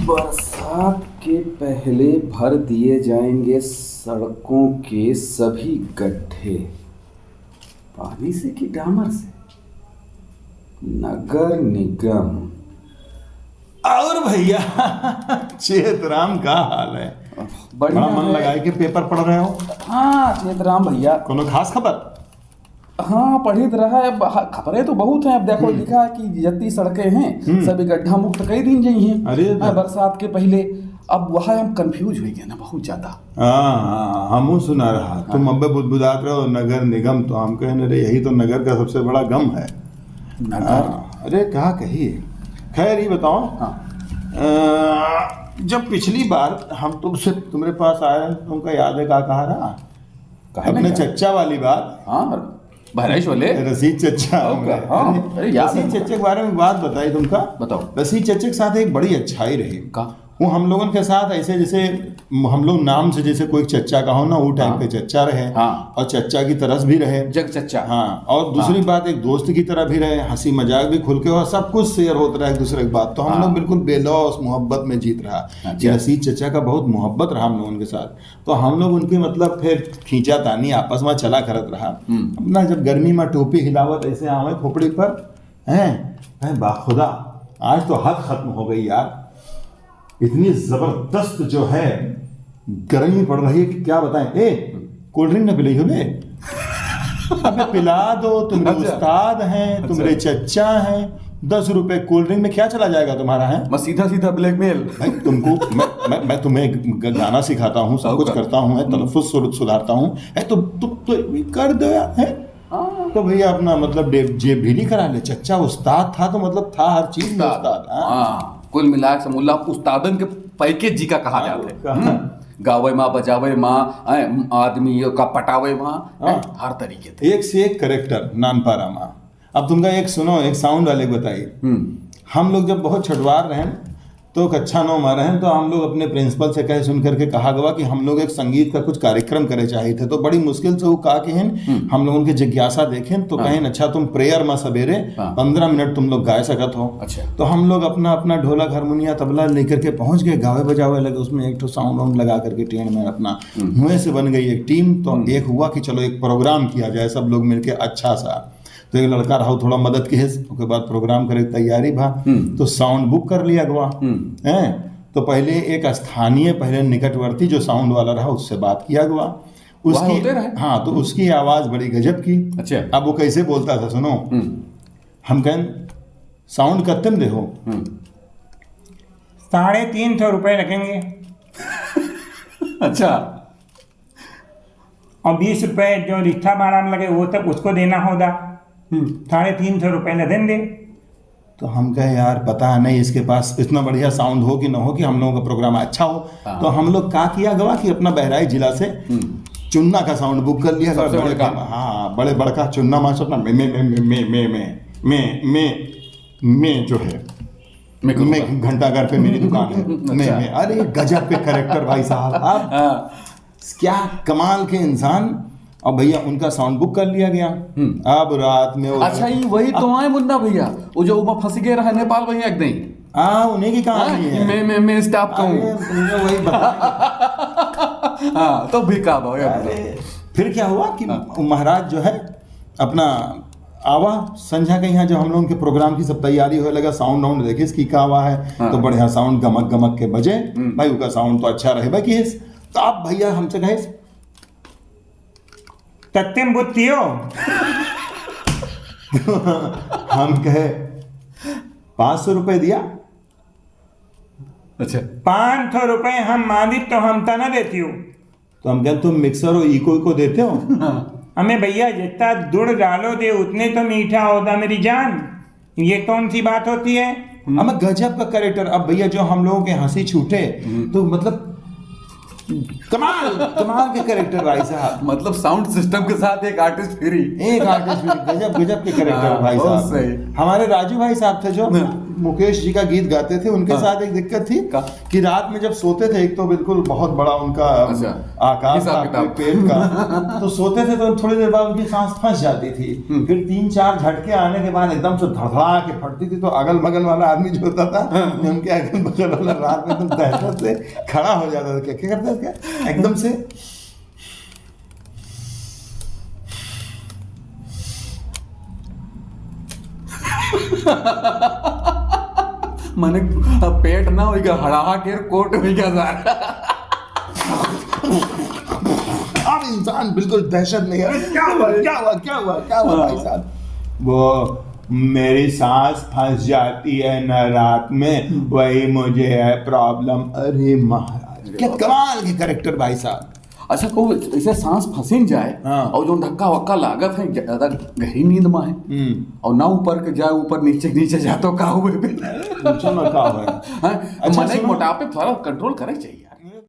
बरसात के पहले भर दिए जाएंगे सड़कों के सभी गड्ढे। पानी से कि डामर से? नगर निगम। और भैया चेतराम का हाल है? बड़ा मन लगाए के पेपर पढ़ रहे हो? हाँ चेतराम भैया। कोनो खास खबर? हाँ पढ़ी तो रहा है, खबरें तो बहुत हैं। अब देखो लिखा है कि जितनी सड़कें हैं सभी गड्ढा मुक्त कई दिन गई हैं। अरे बरसात के पहले। अब वहाँ हम कंफ्यूज हो गए ना बहुत ज्यादा। हाँ हम सुना रहा। तुम अब्बे बुदबुदात रहो नगर निगम, तो हम कहने रहे यही तो नगर का सबसे बड़ा गम है। नगर? अरे कहा कही। खैर ये बताओ, जब पिछली बार हम तुमसे तुम्हारे पास आए, तुमका याद है कहा रहा? अपने चच्चा वाली बात। हाँ बहराइच वाले रसीद चच्चा। रसीद चच्चे के बारे में बात बताई तुमका। बताओ। रसीद चच्चे के साथ एक बड़ी अच्छाई रही। वो हम लोगों के साथ ऐसे जैसे हम लोग नाम से जैसे कोई चच्चा का हो ना, वो टाइम पे चच्चा रहे। और चच्चा की तरस भी रहे, जग चच्चा। हाँ। और दूसरी बात एक दोस्त की तरह भी रहे, हंसी मजाक भी खुल के और सब कुछ शेयर होता रहा एक दूसरे की बात। तो हम लोग बिल्कुल बेलौस मोहब्बत में जीत रहा। रसीद चच्चा का बहुत मोहब्बत रहा हम लोगों के साथ। तो हम लोग उनके मतलब फिर खींचा तानी आपस में चला करत रहा अपना। जब गर्मी में टोपी हिलावत ऐसे आवे खोपड़ी पर हैं, बाखुदा आज तो हद खत्म हो गई यार। इतनी जबरदस्त जो है गर्मी पड़ रही है कि क्या बताएं। कोल्ड ड्रिंक न पिलाई हो बे? अबे पिला दो, तुम उस्ताद हैं, तुम्हारे चच्चा हैं। 10 रुपए कोल्ड ड्रिंक में क्या चला जाएगा तुम्हारा? है मैं सीधा सीधा ब्लैकमेल भाई तुमको। मैं तुम्हें गाना सिखाता हूँ, सब कुछ करता हूँ, तलफ़ुज़ सुधारता हूँ। तो कर दो यार। तो भैया अपना मतलब जेब भी नहीं करा ले। चच्चा उस्ताद था तो मतलब था हर चीज में उस्ताद। कुल मिला के मुल्ला उस्तादन के पैकेज जी का कहा जाते। गावे माँ, बजावे माँ, आदमी का पटावे माँ, हर तरीके थे। एक से एक करेक्टर नानपारा माँ। अब तुमका एक सुनो, एक साउंड वाले बताइए। हम लोग जब बहुत छठवार रहे तो कक्षा 9 में रहे, तो हम लोग अपने प्रिंसिपल से कहे सुन करके कहा गया कि हम लोग एक संगीत का कुछ कार्यक्रम करे चाहिए थे। तो बड़ी मुश्किल से वो कहा कि हम लोगों की जिज्ञासा देखें तो कहें अच्छा तुम प्रेयर में सवेरे 15 मिनट तुम लोग गाय सकत हो। अच्छा। तो हम लोग अपना अपना ढोलक हारमोनिया तबला लेकर के पहुंच गए, गावे बजावे लगे। उसमें एक तो साउंड वाउंड लगा करके ट्रेन में अपना मुँह से बन गई एक टीम। तो एक हुआ कि चलो एक प्रोग्राम किया जाए सब लोग मिलकर अच्छा सा। तो एक लड़का रहा थोड़ा मदद के उसके बाद प्रोग्राम करे तैयारी भा। तो साउंड बुक कर लिया गवा है। तो पहले एक स्थानीय पहले निकटवर्ती जो साउंड वाला रहा उससे बात किया गवा। उसकी हाँ, तो उसकी आवाज बड़ी गजब की। अच्छा। अब वो कैसे बोलता था सुनो। हम कहें साउंड कत्तम दे हो? 350 रुपए लगेंगे। अच्छा। और 20 रुपए जो रिक्शा भाड़ा में लगे वो तक उसको देना होगा। 350 रुपए लगेंगे। तो हम कहे यार पता नहीं इसके पास इतना बढ़िया साउंड हो कि ना हो कि हम लोगों का प्रोग्राम अच्छा हो। तो हम लोग क्या किया गवा कि अपना बहराइच जिला से चुन्ना का साउंड बुक कर लिया। हाँ बड़े बड़का चुन्ना मास्टर अपना में जो है मैं घंटाघर पे मेरी दुकान है। मैं अरे गजब के कैरेक्टर भाई साहब। आप क्या कमाल के इंसान। और भैया उनका साउंड बुक कर लिया गया। अब रात में अच्छा ये वही तो आए मुन्ना भैया, वो जो ऊपर फंस गए रहे नेपाल वही एक नहीं। उन्हीं की कहानी है। मैं स्टाफ का हूँ। वही बता। हाँ तो भी कहा भाई। फिर क्या हुआ कि महाराज जो है अपना आवा संझा के यहाँ जब हम लोगों के प्रोग्राम की सब तैयारी होने लगा, साउंड वाउंड देखे इसकी का आवा है। तो बढ़िया साउंड गमक गमक के बजे भाई, उसका साउंड तो अच्छा रहे भाई। तो आप भैया हमसे कहे तत्म बुत्तियो। हम कहे 500 रुपए दिया। अच्छा 500 रुपए हम मांगित तो हम तना देती हूँ। तो हम कहते तुम मिक्सर और इको देते हो? हमें भैया जितना गुड़ डालो दे उतने तो मीठा होगा मेरी जान। ये कौन सी बात होती है? हमें गजब का कैरेक्टर। अब भैया जो हम लोगों के हंसी छूटे तो मतलब कमाल के कैरेक्टर भाई साहब। मतलब साउंड सिस्टम के साथ एक आर्टिस्ट फ्री गजब के कैरेक्टर भाई साहब। हमारे राजू भाई साहब थे जो मुकेश जी का गीत गाते थे, उनके साथ एक दिक्कत थी का? कि रात में जब सोते थे, एक तो बिल्कुल बहुत बड़ा उनका अच्छा, आकार था हिसाब किताब। पेट का, तो सोते थे तो थोड़ी देर बाद उनकी सांस फंस जाती थी, फिर 3-4 झटके आने के बाद एकदम से धड़धड़ा के फटती थी, तो अगल बगल वाला आदमी जो होता था, उनके अगल बगल वाला रात में एकदम दहशत से खड़ा हो जाता था। क्या क्या करता था, क्या एकदम से माने पेट ना होगा, हड़ाहा के कोट होगा सारा। अब इंसान बिल्कुल दहशत में है, क्या हुआ क्या हुआ क्या हुआ क्या हुआ भाई साहब? वो मेरी सांस फंस जाती है न रात में, वही मुझे है प्रॉब्लम। अरे महाराज, क्या कमाल के कैरेक्टर भाई साहब। अच्छा कहूँ ऐसे सांस फंसिन जाए हाँ। और जो धक्का वक्का लागत है ज्यादा गहरी नींद में है और ना ऊपर के जाए, ऊपर नीचे नीचे जा तो का हुए भी पूछो ना क्या हुआ है। हाँ, अच्छा, मन सुनो। मोटापे थोड़ा कंट्रोल करे चाहिए।